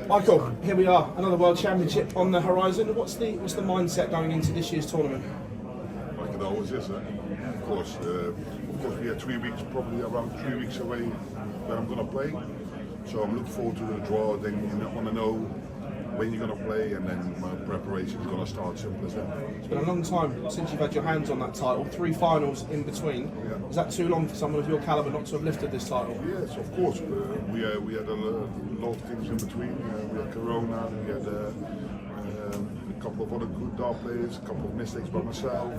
Michael, here we are, another World Championship on the horizon. What's the mindset going into this year's tournament? Like it always is, eh? Of course, we are 3 weeks, probably around 3 weeks away where I'm going to play. So I'm looking forward to the draw. Then you want to know when you're going to play, and then my preparation is going to start. Simple as that. It's been a long time since you've had your hands on that title. 3 finals in between. Yeah. Is that too long for someone of your calibre not to have lifted this title? Yes, of course. We had a lot of things in between. We had Corona. We had a couple of other good dart players. A couple of mistakes by myself.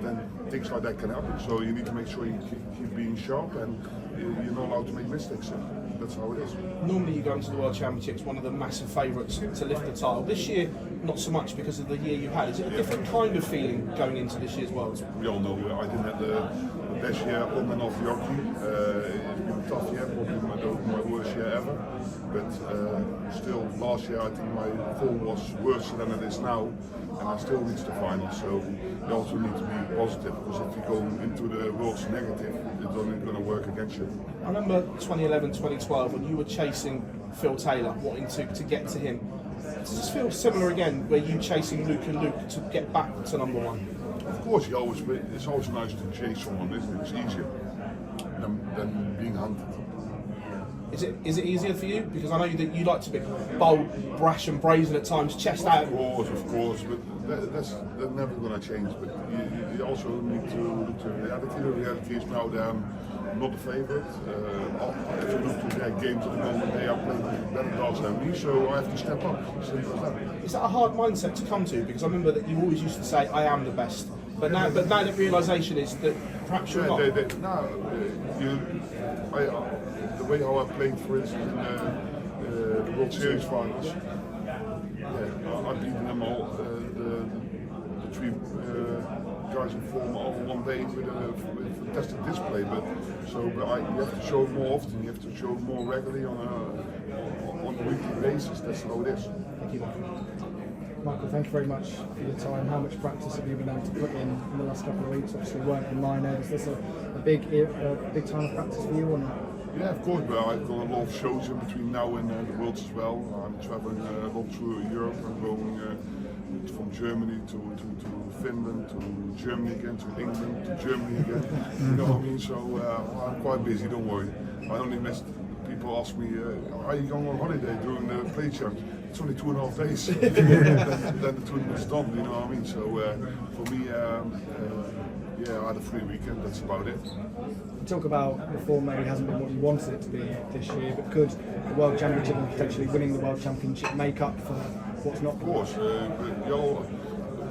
Then things like that can happen. So you need to make sure you keep being sharp, and you're not allowed to make mistakes. That's how it is. Normally you go into the World Championships, one of the massive favourites to lift the title. This year, not so much because of the year you had. Is it a different kind of feeling going into this year's Worlds? We all know I didn't have the best year on and off the hockey. It's been a tough year, probably my worst year ever. But still, last year I think my form was worse than it is now, and I still reached the final. So you also need to be positive, because if you go into the Worlds negative, it's only going to work against you. I remember 2011, 2012 when you were chasing Phil Taylor, wanting to get to him. Does this feel similar again, where you chasing Luke and Luke to get back to number one? Of course, it's always nice to chase someone, isn't it? It's easier than being hunted. Is it easier for you? Because I know that you like to be bold, brash and brazen at times, chest out. Of course, but that's never going to change. But you also need to look to reality. The reality is now that I'm not a favourite. If you look to their games at the moment, they are playing better darts than me, so I have to step up. Simple as that. Is that a hard mindset to come to? Because I remember that you always used to say, I am the best. But now the realisation is that perhaps you're not. The way how I played, for instance, in the World Series finals, I beat them all, the 3 guys in form all one day with a fantastic display. But you have to show it more often. You have to show it more regularly on a weekly basis. That's how it is. Thank you, Michael. Michael, thank you very much for your time. How much practice have you been able to put in the last couple of weeks? Obviously, working minor. Is this a big time of practice for you or not? Yeah, of course, but I've got a lot of shows in between now and the Worlds as well. I'm traveling a lot through Europe. I'm going from Germany to Finland, to Germany again, to England, to Germany again. You know what I mean? So I'm quite busy, don't worry. I only missed, people ask me, are you going on holiday during the play champs? It's only 2.5 days. then the tournament's done, you know what I mean? So for me, I had a free weekend, that's about it. You talk about the form maybe hasn't been what you wanted it to be this year, but could the World Championship and potentially winning the World Championship make up for what's not? Of course,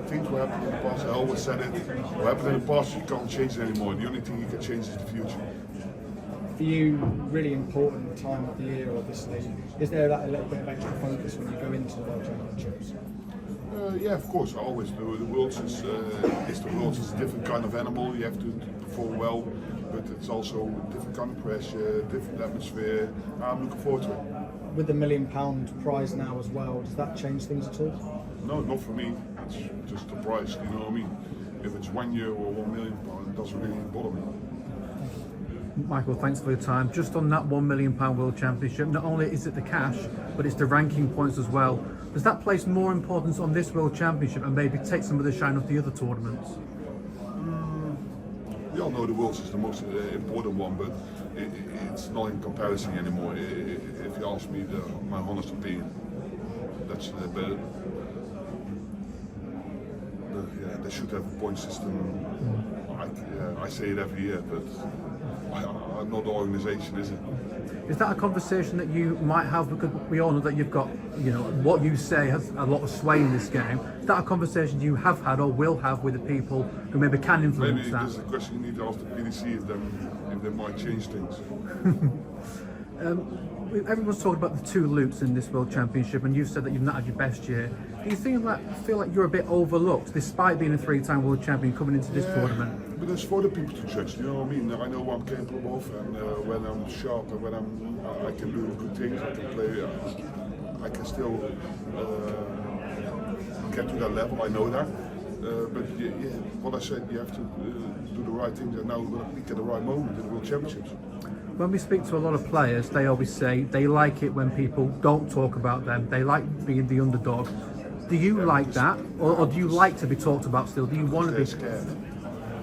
things will happen in the past. I always said it. What happened in the past, you can't change it anymore. The only thing you can change is the future. For you, really important time of the year, obviously. Is there that a little bit of extra focus when you go into the World Championships? Yeah, of course, I always do. The Worlds is a different kind of animal. You have to perform well, but it's also a different kind of pressure, different atmosphere. I'm looking forward to it. With the £1 million prize now as well, does that change things at all? No, not for me. It's just the price, you know what I mean? If it's 1 year or £1 million, it doesn't really bother me. Michael, thanks for your time. Just on that £1 million World Championship, not only is it the cash, but it's the ranking points as well. Does that place more importance on this World Championship and maybe take some of the shine off the other tournaments? We all know the Worlds is the most important one, but it's not in comparison anymore. If you ask me my honest opinion, that's better. They should have a point system. I say it every year, but I'm not the organisation, is it? Is that a conversation that you might have, because we all know that you've got, what you say has a lot of sway in this game. Is that a conversation you have had or will have with the people who maybe can influence maybe that? Maybe there's a question you need to ask the PDC if they might change things. Everyone's talking about the 2 Lukes in this World Championship, and you've said that you've not had your best year. Do you feel like you're a bit overlooked, despite being a 3-time World Champion coming into this tournament? But it's for the people to judge, you know what I mean? I know what I'm capable of, and when I'm sharp and when I can do good things, I can play, I can still get to that level, I know that. But what I said, you have to do the right things, and now we're going to peak at the right moment in the World Championships. When we speak to a lot of players, they always say they like it when people don't talk about them. They like being the underdog. Do you like that, or do you like to be talked about still? Do you want to be scared?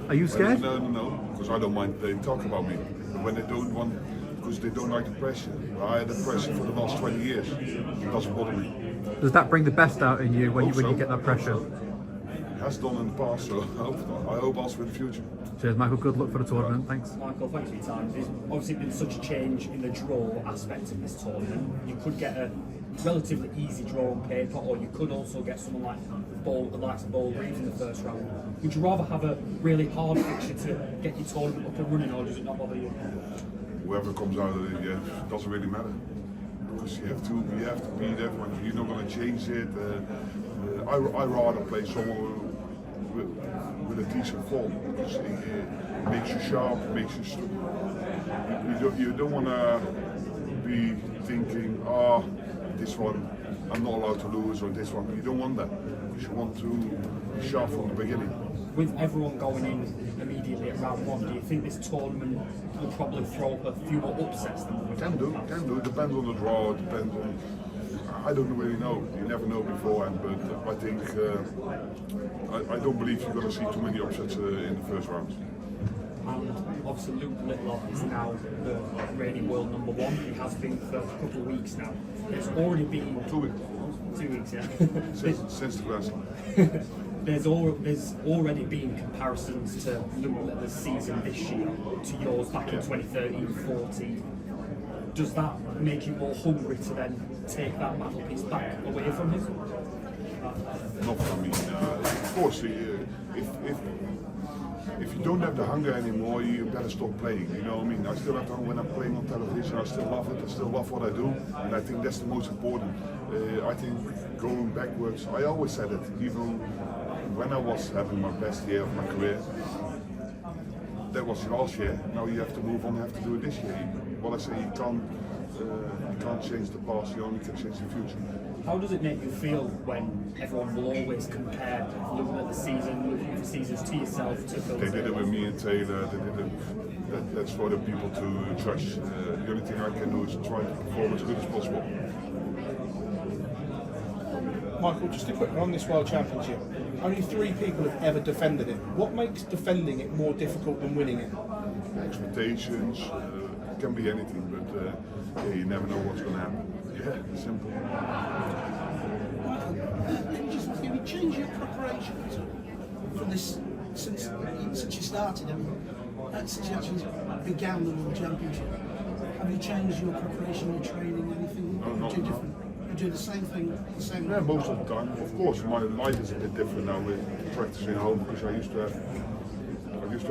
Are you scared? No, because I don't mind they talk about me. But when they don't want, because they don't like the pressure. I had the pressure for the last 20 years. It doesn't bother me. Does that bring the best out in you when you so. get that pressure? It has done in the past, so I hope also in the future. Cheers, Michael. Good luck for the tournament. Thanks. Michael, thanks for your time. There's obviously been such a change in the draw aspect of this tournament. You could get a relatively easy draw on paper, or you could also get someone like the likes of Ball Reeves in the first round. Would you rather have a really hard fixture to get your tournament up and running, or does it not bother you? Whoever comes out of it, it doesn't really matter. Because you have to beat everyone. You're not going to change it. I rather play someone with a decent form, because it makes you sharp, makes you. You don't want to be thinking, this one I'm not allowed to lose, or this one. You don't want that, because you want to be sharp from the beginning. With everyone going in immediately at round one, do you think this tournament will probably throw up a few more upsets than what we've Can do. It depends on the draw. It depends on. I don't really know. You never know beforehand, but I think I don't believe you're going to see too many upsets in the first round. And obviously Littler is now the reigning world number one. He has been for a couple of weeks now. There's already been 2 weeks. 2 weeks, yeah. Since the last. There's already been comparisons to Littler's season this year to yours back in 2013-14. Does that make you more hungry to then take that mantelpiece back away from him? Not for me. Of course, if you don't have the hunger anymore, you better stop playing. You know what I mean? I still have the hunger when I'm playing on television. I still love it. I still love what I do, and I think that's the most important. I think going backwards, I always said it, even when I was having my best year of my career. That was last year. Now you have to move on. You have to do it this year. What I say, you can't change the past. You only can change the future. How does it make you feel when everyone will always compare Littler seasons to yourself? They did it with me and Taylor. They did it. That's for the people to judge. The only thing I can do is try to perform as good as possible. Michael, just a quick one on this World Championship. Only 3 people have ever defended it. What makes defending it more difficult than winning it? Expectations, can be anything, but you never know what's going to happen. Yeah, simple. Michael, can you just maybe change your preparations for this since you started and since you actually began the World Championship? Have you changed your preparation, your training, anything? No, You're different. You do the same thing, the same way. Yeah, most of the time. Of course, my life is a bit different now with practicing at home, because I used to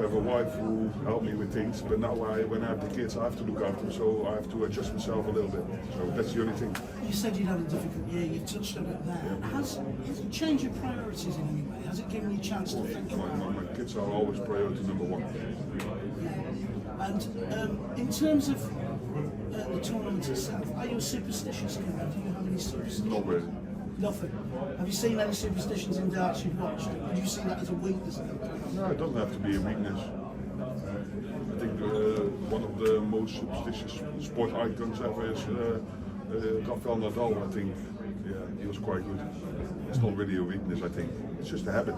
have a wife who helped me with things, but now when I have the kids, I have to look after them, so I have to adjust myself a little bit. So that's the only thing. You said you'd had a difficult year, you touched on it there. Has it changed your priorities in any way? Has it given you a chance to think about it? My kids are always priority number one. And in terms of the tournament itself, are you a superstitious guy? Do you have any superstitions? Not really. Nothing. Have you seen any superstitions in darts you've watched? Would you see that as a weakness? No, it doesn't have to be a weakness. I think one of the most superstitious sport icons ever is Rafael Nadal. I think, yeah, he was quite good. It's not really a weakness. I think it's just a habit.